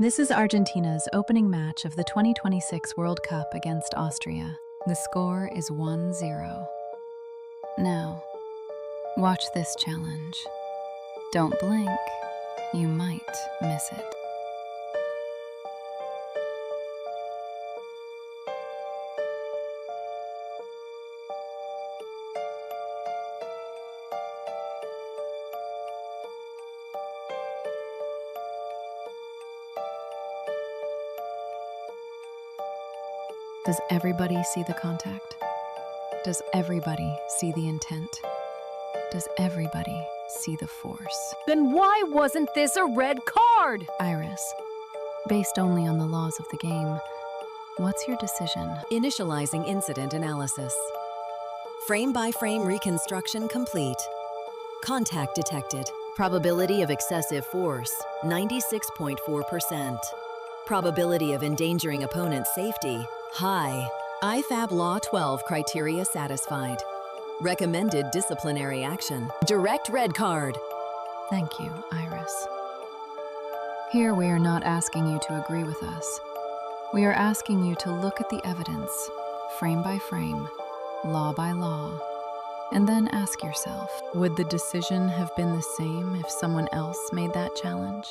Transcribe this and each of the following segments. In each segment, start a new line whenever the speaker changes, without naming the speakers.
This is Argentina's opening match of the 2026 World Cup against Austria. The score is 1-0. Now, watch this challenge. Don't blink, you might miss it. Does everybody see the contact? Does everybody see the intent? Does everybody see the force?
Then why wasn't this a red card?
Iris, based only on the laws of the game, what's your decision?
Initializing incident analysis. Frame-by-frame reconstruction complete. Contact detected. Probability of excessive force, 96.4%. Probability of endangering opponent's safety, high. IFAB Law 12 criteria satisfied. Recommended disciplinary action. Direct red card.
Thank you, Iris. Here we are not asking you to agree with us. We are asking you to look at the evidence, frame by frame, law by law, and then ask yourself, would the decision have been the same if someone else made that challenge?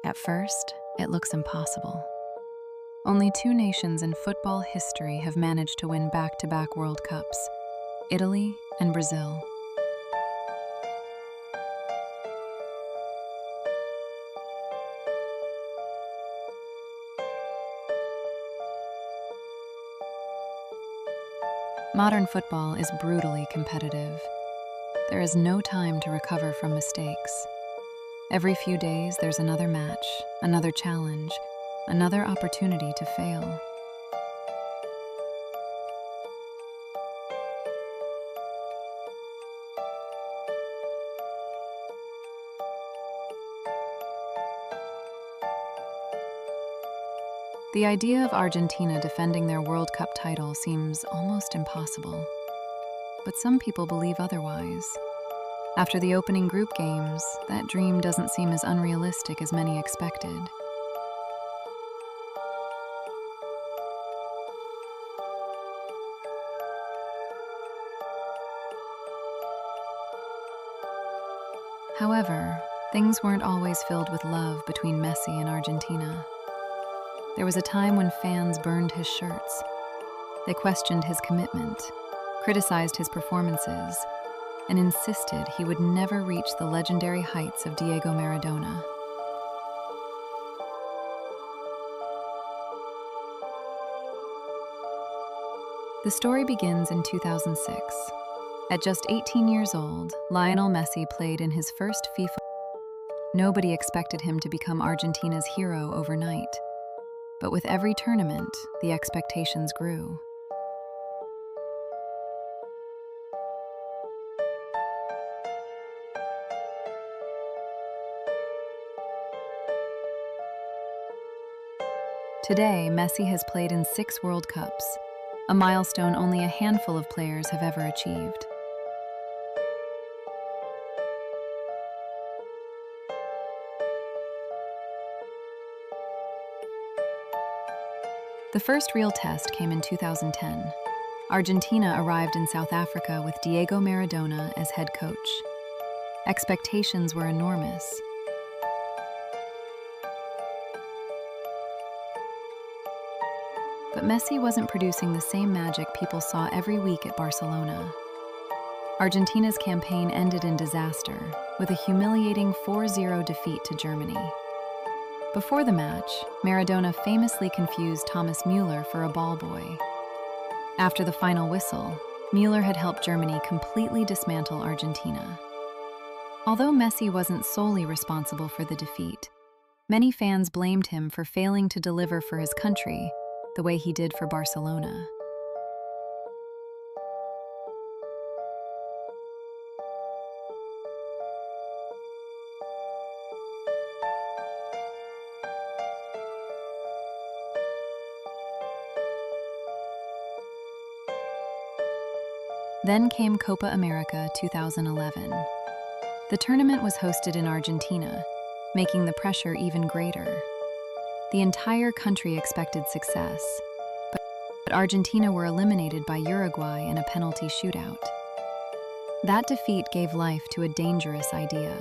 At first, it looks impossible. Only two nations in football history have managed to win back-to-back World Cups, Italy and Brazil. Modern football is brutally competitive. There is no time to recover from mistakes. Every few days, there's another match, another challenge, another opportunity to fail. The idea of Argentina defending their World Cup title seems almost impossible. But some people believe otherwise. After the opening group games, that dream doesn't seem as unrealistic as many expected. However, things weren't always filled with love between Messi and Argentina. There was a time when fans burned his shirts. They questioned his commitment, criticized his performances, and insisted he would never reach the legendary heights of Diego Maradona. The story begins in 2006. At just 18 years old, Lionel Messi played in his first FIFA. Nobody expected him to become Argentina's hero overnight. But with every tournament, the expectations grew. Today, Messi has played in 6 World Cups, a milestone only a handful of players have ever achieved. The first real test came in 2010. Argentina arrived in South Africa with Diego Maradona as head coach. Expectations were enormous. But Messi wasn't producing the same magic people saw every week at Barcelona. Argentina's campaign ended in disaster, with a humiliating 4-0 defeat to Germany. Before the match, Maradona famously confused Thomas Müller for a ball boy. After the final whistle, Müller had helped Germany completely dismantle Argentina. Although Messi wasn't solely responsible for the defeat, many fans blamed him for failing to deliver for his country the way he did for Barcelona. Then came Copa America 2011. The tournament was hosted in Argentina, making the pressure even greater. The entire country expected success, but Argentina were eliminated by Uruguay in a penalty shootout. That defeat gave life to a dangerous idea.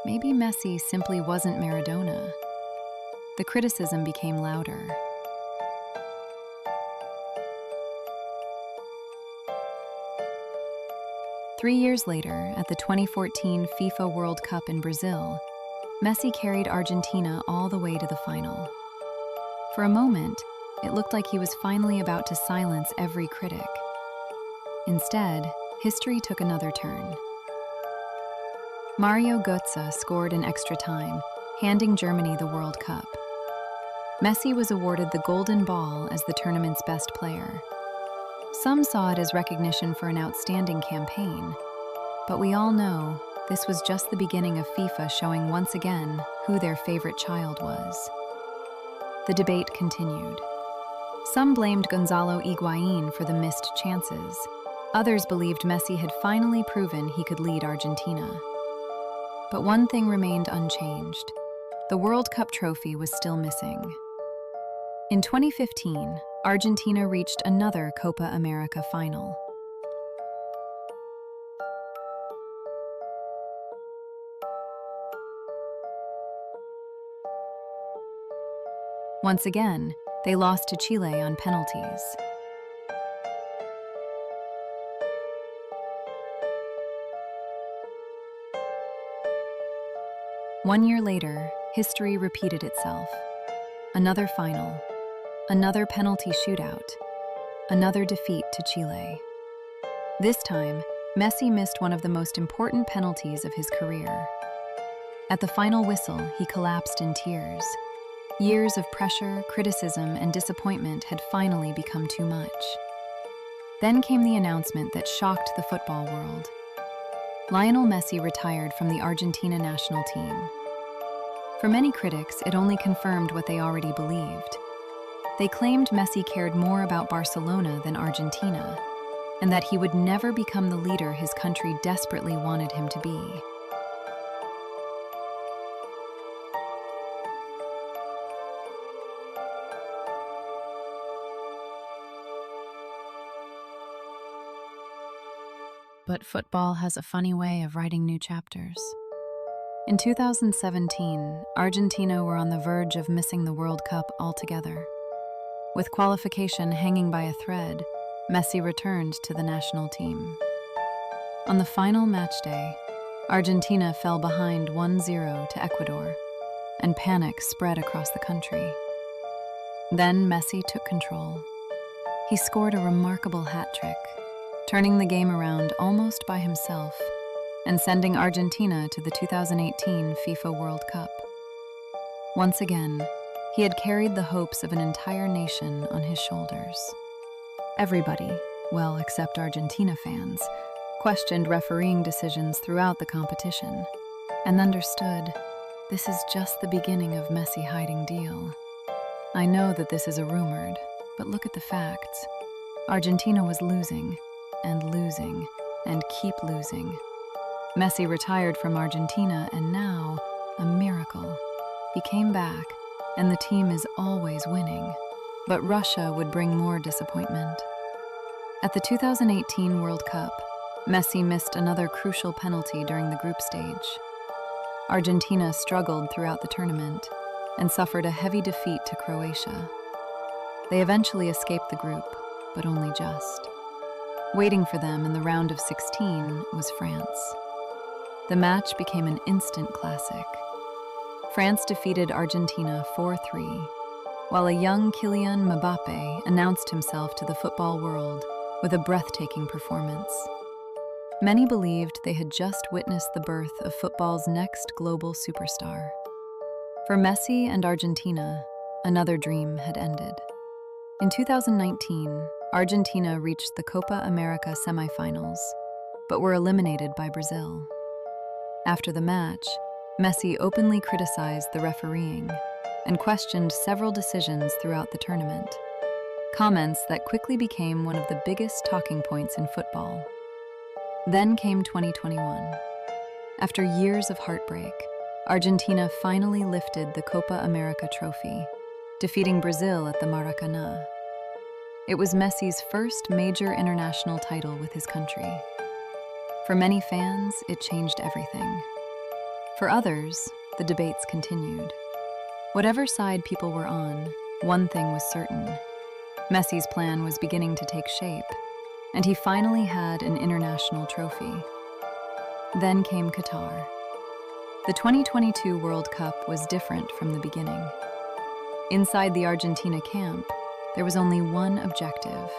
Maybe Messi simply wasn't Maradona. The criticism became louder. Three years later, at the 2014 FIFA World Cup in Brazil, Messi carried Argentina all the way to the final. For a moment, it looked like he was finally about to silence every critic. Instead, history took another turn. Mario Götze scored in extra time, handing Germany the World Cup. Messi was awarded the Golden Ball as the tournament's best player. Some saw it as recognition for an outstanding campaign, but we all know this was just the beginning of FIFA showing once again who their favorite child was. The debate continued. Some blamed Gonzalo Higuaín for the missed chances. Others believed Messi had finally proven he could lead Argentina. But one thing remained unchanged. The World Cup trophy was still missing. In 2015, Argentina reached another Copa America final. Once again, they lost to Chile on penalties. One year later, history repeated itself. Another final, another penalty shootout, another defeat to Chile. This time, Messi missed one of the most important penalties of his career. At the final whistle, he collapsed in tears. Years of pressure, criticism, and disappointment had finally become too much. Then came the announcement that shocked the football world. Lionel Messi retired from the Argentina national team. For many critics, it only confirmed what they already believed. They claimed Messi cared more about Barcelona than Argentina, and that he would never become the leader his country desperately wanted him to be. But football has a funny way of writing new chapters. In 2017, Argentina were on the verge of missing the World Cup altogether. With qualification hanging by a thread, Messi returned to the national team. On the final match day, Argentina fell behind 1-0 to Ecuador, and panic spread across the country. Then Messi took control. He scored a remarkable hat-trick, turning the game around almost by himself and sending Argentina to the 2018 FIFA World Cup. Once again, he had carried the hopes of an entire nation on his shoulders. Everybody, well, except Argentina fans, questioned refereeing decisions throughout the competition and understood this is just the beginning of Messi hiding deal. I know that this is a rumored, but look at the facts. Argentina was losing and keep losing. Messi retired from Argentina, and now, a miracle. He came back, and the team is always winning. But Russia would bring more disappointment. At the 2018 World Cup, Messi missed another crucial penalty during the group stage. Argentina struggled throughout the tournament and suffered a heavy defeat to Croatia. They eventually escaped the group, but only just. Waiting for them in the round of 16 was France. The match became an instant classic. France defeated Argentina 4-3, while a young Kylian Mbappé announced himself to the football world with a breathtaking performance. Many believed they had just witnessed the birth of football's next global superstar. For Messi and Argentina, another dream had ended. In 2019, Argentina reached the Copa America semifinals, but were eliminated by Brazil. After the match, Messi openly criticized the refereeing and questioned several decisions throughout the tournament, comments that quickly became one of the biggest talking points in football. Then came 2021. After years of heartbreak, Argentina finally lifted the Copa America trophy, defeating Brazil at the Maracanã. It was Messi's first major international title with his country. For many fans, it changed everything. For others, the debates continued. Whatever side people were on, one thing was certain. Messi's plan was beginning to take shape, and he finally had an international trophy. Then came Qatar. The 2022 World Cup was different from the beginning. Inside the Argentina camp, there was only one objective: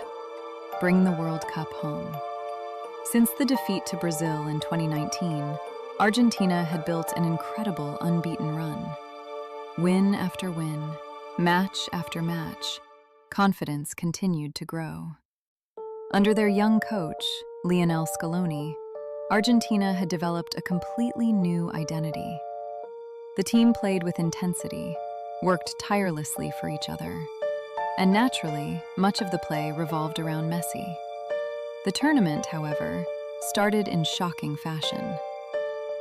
bring the World Cup home. Since the defeat to Brazil in 2019, Argentina had built an incredible unbeaten run. Win after win, match after match, confidence continued to grow. Under their young coach, Lionel Scaloni, Argentina had developed a completely new identity. The team played with intensity, worked tirelessly for each other, and naturally, much of the play revolved around Messi. The tournament, however, started in shocking fashion.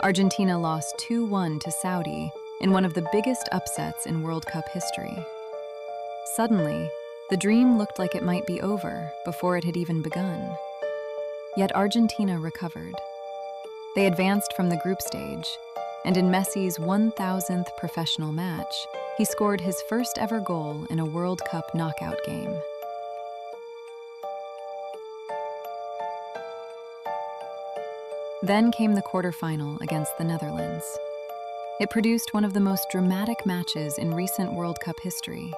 Argentina lost 2-1 to Saudi in one of the biggest upsets in World Cup history. Suddenly, the dream looked like it might be over before it had even begun. Yet Argentina recovered. They advanced from the group stage, and in Messi's 1,000th professional match, he scored his first ever goal in a World Cup knockout game. Then came the quarterfinal against the Netherlands. It produced one of the most dramatic matches in recent World Cup history.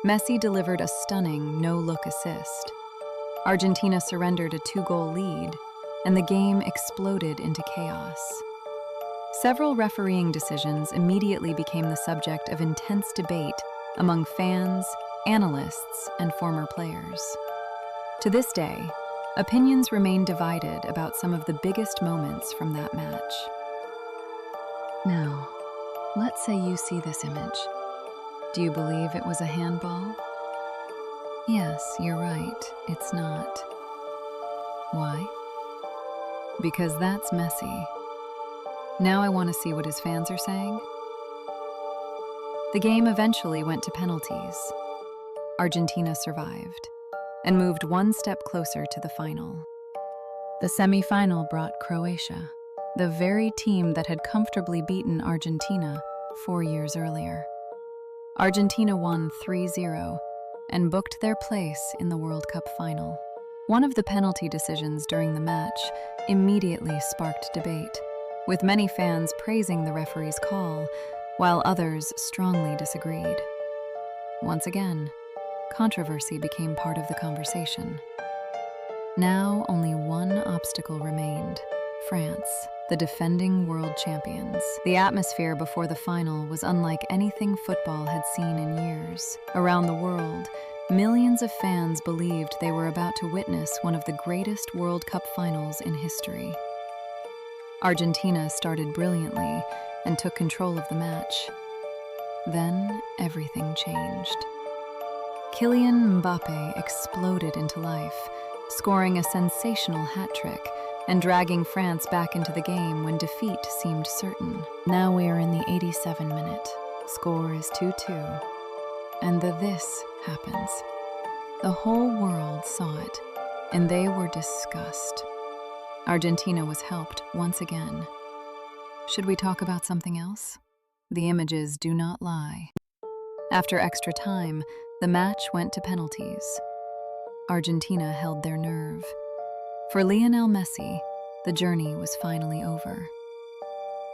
Messi delivered a stunning no-look assist. Argentina surrendered a 2-goal lead, and the game exploded into chaos. Several refereeing decisions immediately became the subject of intense debate among fans, analysts, and former players. To this day, opinions remain divided about some of the biggest moments from that match. Now, let's say you see this image. Do you believe it was a handball? Yes, you're right, it's not. Why? Because that's Messi. Now I want to see what his fans are saying. The game eventually went to penalties. Argentina survived and moved one step closer to the final. The semi-final brought Croatia, the very team that had comfortably beaten Argentina 4 years earlier. Argentina won 3-0 and booked their place in the World Cup final. One of the penalty decisions during the match immediately sparked debate, with many fans praising the referee's call, while others strongly disagreed. Once again, controversy became part of the conversation. Now only one obstacle remained: France, the defending world champions. The atmosphere before the final was unlike anything football had seen in years. Around the world, millions of fans believed they were about to witness one of the greatest World Cup finals in history. Argentina started brilliantly and took control of the match. Then everything changed. Kylian Mbappé exploded into life, scoring a sensational hat-trick and dragging France back into the game when defeat seemed certain. Now we are in the 87th minute. Score is 2-2. And this happens. The whole world saw it, and they were disgusted. Argentina was helped once again. Should we talk about something else? The images do not lie. After extra time, the match went to penalties. Argentina held their nerve. For Lionel Messi, the journey was finally over.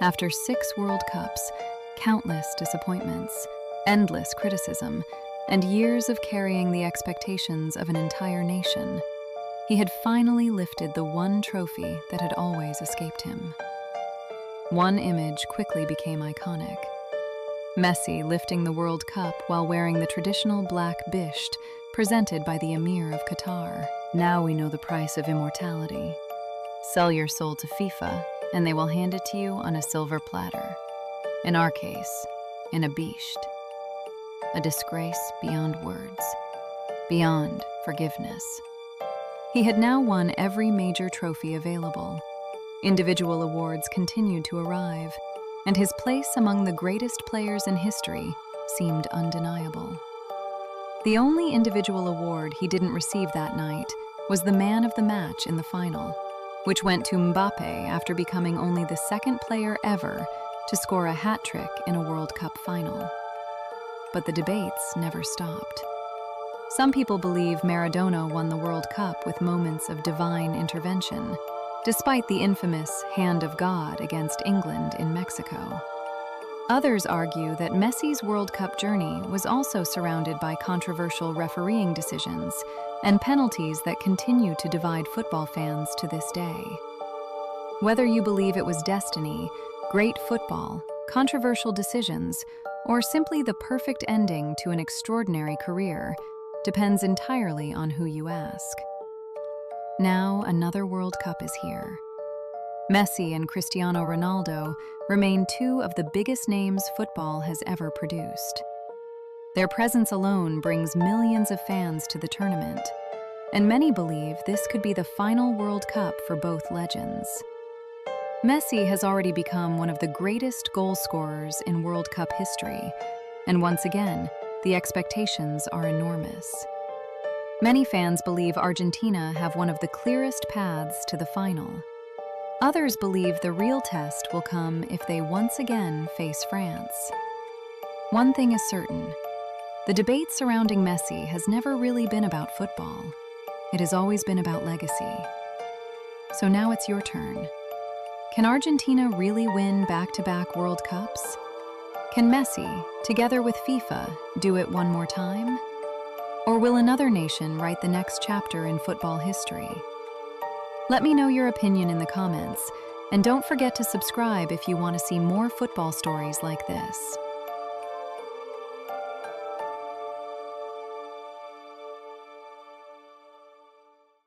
After 6 World Cups, countless disappointments, endless criticism, and years of carrying the expectations of an entire nation, he had finally lifted the one trophy that had always escaped him. One image quickly became iconic. Messi lifting the World Cup while wearing the traditional black bisht presented by the Emir of Qatar. Now we know the price of immortality. Sell your soul to FIFA, and they will hand it to you on a silver platter. In our case, in a bisht. A disgrace beyond words, beyond forgiveness. He had now won every major trophy available. Individual awards continued to arrive, and his place among the greatest players in history seemed undeniable. The only individual award he didn't receive that night was the man of the match in the final, which went to Mbappe after becoming only the second player ever to score a hat trick in a World Cup final. But the debates never stopped. Some people believe Maradona won the World Cup with moments of divine intervention, despite the infamous hand of God against England in Mexico. Others argue that Messi's World Cup journey was also surrounded by controversial refereeing decisions and penalties that continue to divide football fans to this day. Whether you believe it was destiny, great football, controversial decisions, or simply the perfect ending to an extraordinary career, depends entirely on who you ask. Now another World Cup is here. Messi and Cristiano Ronaldo remain two of the biggest names football has ever produced. Their presence alone brings millions of fans to the tournament, and many believe this could be the final World Cup for both legends. Messi has already become one of the greatest goal scorers in World Cup history, and once again, the expectations are enormous. Many fans believe Argentina have one of the clearest paths to the final. Others believe the real test will come if they once again face France. One thing is certain: the debate surrounding Messi has never really been about football. It has always been about legacy. So now it's your turn. Can Argentina really win back-to-back World Cups? Can Messi, together with FIFA, do it one more time? Or will another nation write the next chapter in football history? Let me know your opinion in the comments, and don't forget to subscribe if you want to see more football stories like this.